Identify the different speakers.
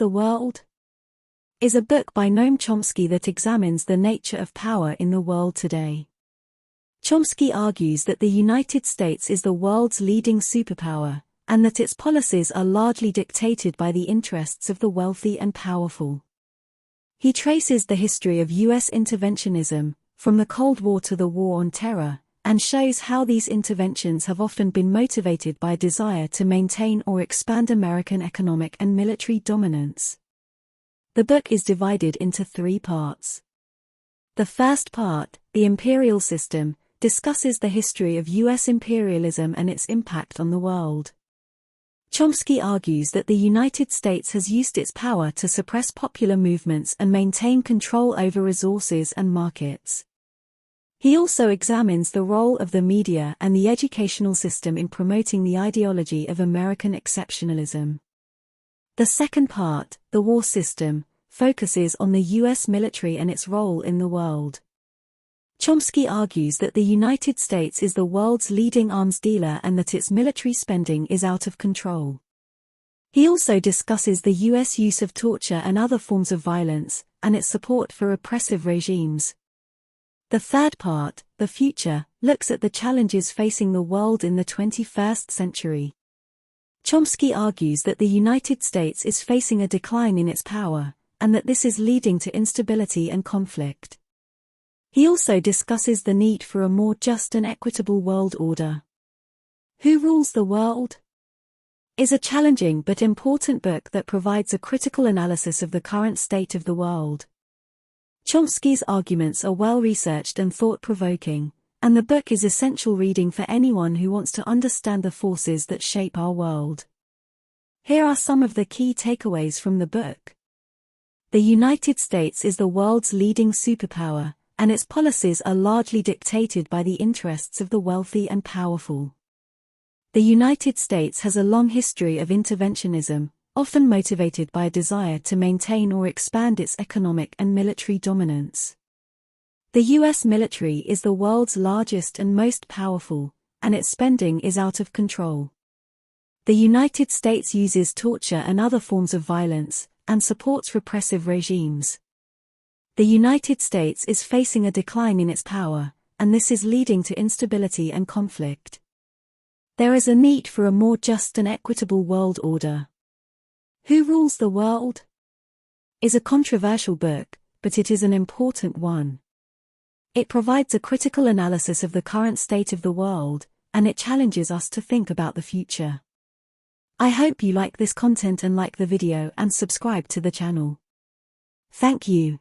Speaker 1: the world? Is a book by Noam Chomsky that examines the nature of power in the world today. Chomsky argues that the United States is the world's leading superpower, and that its policies are largely dictated by the interests of the wealthy and powerful. He traces the history of U.S. interventionism, from the Cold War to the War on Terror, and shows how these interventions have often been motivated by a desire to maintain or expand American economic and military dominance. The book is divided into 3 parts. The first part, The Imperial System, discusses the history of U.S. imperialism and its impact on the world. Chomsky argues that the United States has used its power to suppress popular movements and maintain control over resources and markets. He also examines the role of the media and the educational system in promoting the ideology of American exceptionalism. The second part, The War System, focuses on the U.S. military and its role in the world. Chomsky argues that the United States is the world's leading arms dealer and that its military spending is out of control. He also discusses the U.S. use of torture and other forms of violence, and its support for oppressive regimes. The third part, The Future, looks at the challenges facing the world in the 21st century. Chomsky argues that the United States is facing a decline in its power, and that this is leading to instability and conflict. He also discusses the need for a more just and equitable world order. Who Rules the World? Is a challenging but important book that provides a critical analysis of the current state of the world. Chomsky's arguments are well-researched and thought-provoking, and the book is essential reading for anyone who wants to understand the forces that shape our world. Here are some of the key takeaways from the book. The United States is the world's leading superpower, and its policies are largely dictated by the interests of the wealthy and powerful. The United States has a long history of interventionism, often motivated by a desire to maintain or expand its economic and military dominance. The U.S. military is the world's largest and most powerful, and its spending is out of control. The United States uses torture and other forms of violence, and supports repressive regimes. The United States is facing a decline in its power, and this is leading to instability and conflict. There is a need for a more just and equitable world order. Who Rules the World? Is a controversial book, but it is an important one. It provides a critical analysis of the current state of the world, and it challenges us to think about the future. I hope you like this content and like the video and subscribe to the channel. Thank you.